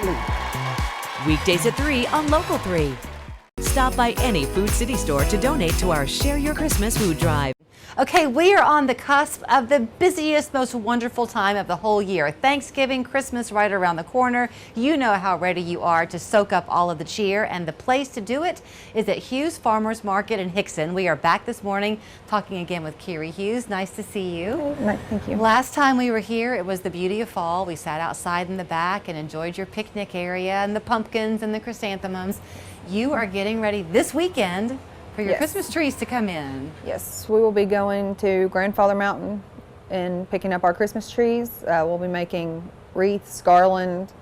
Exactly. Weekdays at 3 on Local 3. Stop by any Food City store to donate to our Share Your Christmas food drive. Okay, we are on the cusp of the busiest, most wonderful time of the whole year. Thanksgiving, Christmas right around the corner. You know how ready you are to soak up all of the cheer, and the place to do it is at Hughes Farmers Market in Hixson. We are back this morning talking again with Carrie Hughes. Nice to see you. Nice, thank you. Last time we were here, it was the beauty of fall. We sat outside in the back and enjoyed your picnic area and the pumpkins and the chrysanthemums. You are getting ready this weekend for your Christmas trees to come in. Yes, we will be going to Grandfather Mountain and picking up our Christmas trees. We'll be making wreaths, garland,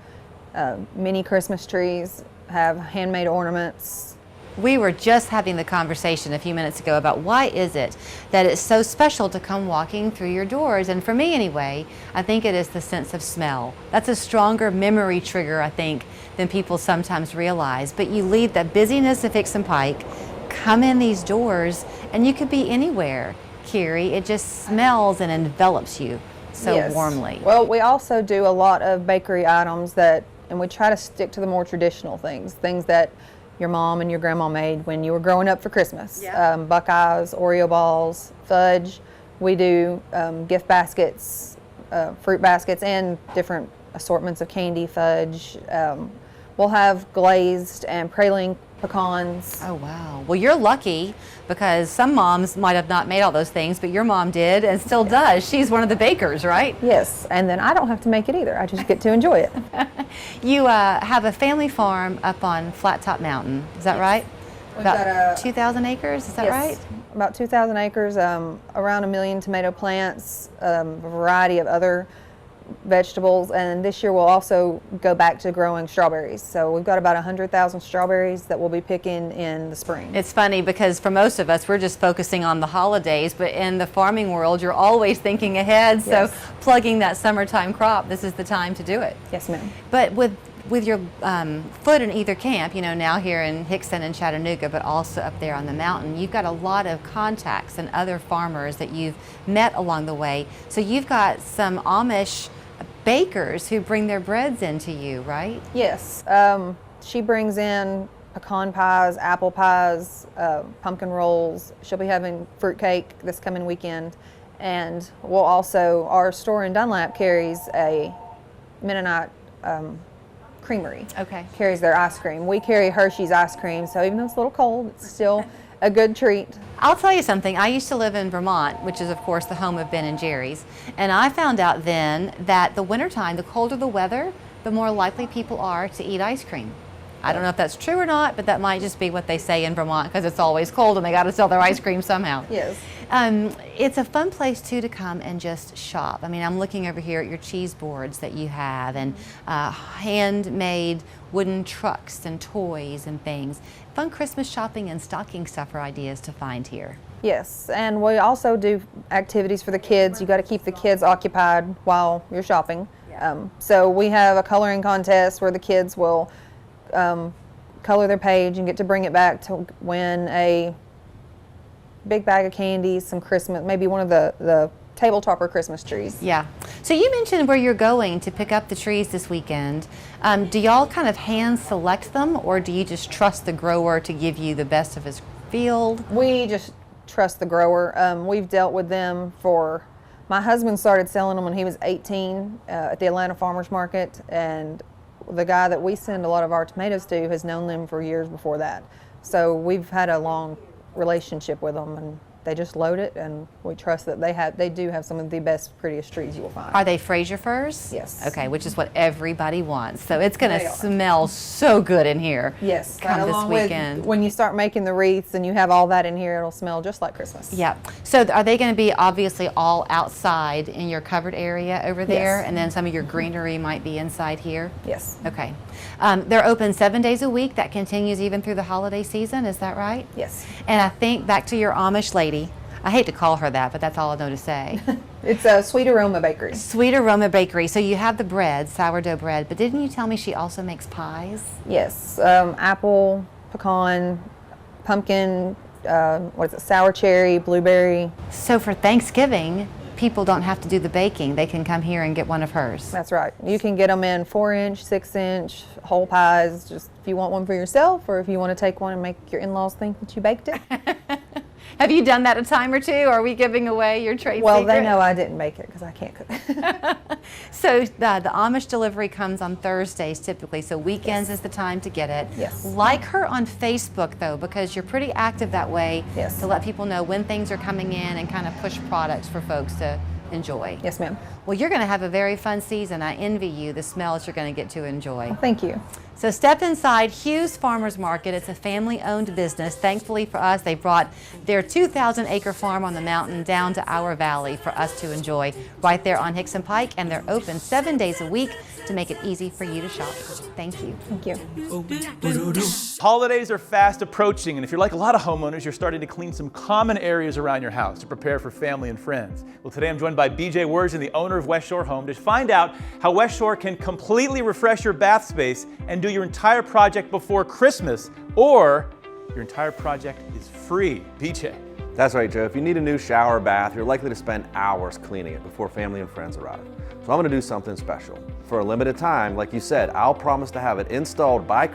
mini Christmas trees, have handmade ornaments. We were just having the conversation a few minutes ago about why is it that it's so special to come walking through your doors, and for me anyway, I think it is the sense of smell. That's a stronger memory trigger, I think, than people sometimes realize. But you leave the busyness of Hixson Pike, come in these doors, and you could be anywhere, Carrie. It just smells and envelops you so warmly. Well, we also do a lot of bakery items and we try to stick to the more traditional things that your mom and your grandma made when you were growing up for Christmas. Buckeyes, Oreo balls, fudge. We do gift baskets, fruit baskets, and different assortments of candy, fudge. We'll have glazed and praline pecans. Oh, wow. Well, you're lucky because some moms might have not made all those things, but your mom did and still does. She's one of the bakers, right? Yes, and then I don't have to make it either. I just get to enjoy it. You have a family farm up on Flat Top Mountain. Is that right? We've about got 2,000 acres, is that right? About 2,000 acres, around 1 million tomato plants, a variety of other vegetables, and this year we'll also go back to growing strawberries. So we've got about 100,000 strawberries that we'll be picking in the spring. It's funny because for most of us, we're just focusing on the holidays, but in the farming world, you're always thinking ahead. So plugging that summertime crop, this is the time to do it. Yes, ma'am. But with your foot in either camp, you know, now here in Hixson and Chattanooga, but also up there on the mountain, you've got a lot of contacts and other farmers that you've met along the way. So you've got some Amish bakers who bring their breads into you, right? Yes. She brings in pecan pies, apple pies, pumpkin rolls. She'll be having fruitcake this coming weekend. And we'll also, our store in Dunlap carries a Mennonite creamery. Okay. Carries their ice cream. We carry Hershey's ice cream, so even though it's a little cold, it's still a good treat. I'll tell you something. I used to live in Vermont, which is of course the home of Ben and Jerry's, and I found out then that the wintertime, the colder the weather, the more likely people are to eat ice cream. I don't know if that's true or not, but that might just be what they say in Vermont because it's always cold and they got to sell their ice cream somehow. Yes. It's a fun place too to come and just shop. I mean, I'm looking over here at your cheese boards that you have and handmade wooden trucks and toys and things. Fun Christmas shopping and stocking stuffer ideas to find here. Yes, and we also do activities for the kids. You got to keep the kids occupied while you're shopping. So we have a coloring contest where the kids will color their page and get to bring it back to win a big bag of candy, some Christmas, maybe one of the table topper Christmas trees. Yeah. So you mentioned where you're going to pick up the trees this weekend. Do y'all kind of hand select them, or do you just trust the grower to give you the best of his field? We just trust the grower. We've dealt with them my husband started selling them when he was 18 at the Atlanta Farmers Market, and the guy that we send a lot of our tomatoes to has known them for years before that. So we've had a long relationship with them, and they just load it, and we trust that they do have some of the best, prettiest trees you will find. Are they Fraser firs? Yes. Okay, which is what everybody wants. So it's going to smell so good in here. Yes. Come this weekend. When you start making the wreaths and you have all that in here, it'll smell just like Christmas. Yeah. So are they going to be obviously all outside in your covered area over there, and then some of your greenery might be inside here? Yes. Okay. They're open 7 days a week. That continues even through the holiday season. Is that right? Yes. And I think back to your Amish lady. I hate to call her that, but that's all I know to say. It's a Sweet Aroma Bakery. Sweet Aroma Bakery. So you have the bread, sourdough bread, but didn't you tell me she also makes pies? Yes. Apple, pecan, pumpkin, sour cherry, blueberry. So for Thanksgiving, people don't have to do the baking. They can come here and get one of hers. That's right. You can get them in 4-inch, 6-inch whole pies, just if you want one for yourself or if you want to take one and make your in-laws think that you baked it. Have you done that a time or two? Or are we giving away your trade Well, secret? they know I didn't make it because I can't cook. So the Amish delivery comes on Thursdays typically, so weekends is the time to get it. Yes. Like her on Facebook though, because you're pretty active that way. Yes. To let people know when things are coming in and kind of push products for folks to enjoy. Yes, ma'am. Well, you're going to have a very fun season. I envy you the smells you're going to get to enjoy. Thank you. So step inside Hughes Farmers Market. It's a family-owned business. Thankfully for us, they brought their 2,000-acre farm on the mountain down to our valley for us to enjoy right there on Hixson Pike, and they're open 7 days a week to make it easy for you to shop. Thank you. Thank you. Holidays are fast approaching, and if you're like a lot of homeowners, you're starting to clean some common areas around your house to prepare for family and friends. Well, today I'm joined by BJ Worsen, the owner of West Shore Home, to find out how West Shore can completely refresh your bath space and do your entire project before Christmas, or your entire project is free. BJ. That's right, Joe. If you need a new shower or bath, you're likely to spend hours cleaning it before family and friends arrive. So I'm going to do something special. For a limited time, like you said, I'll promise to have it installed by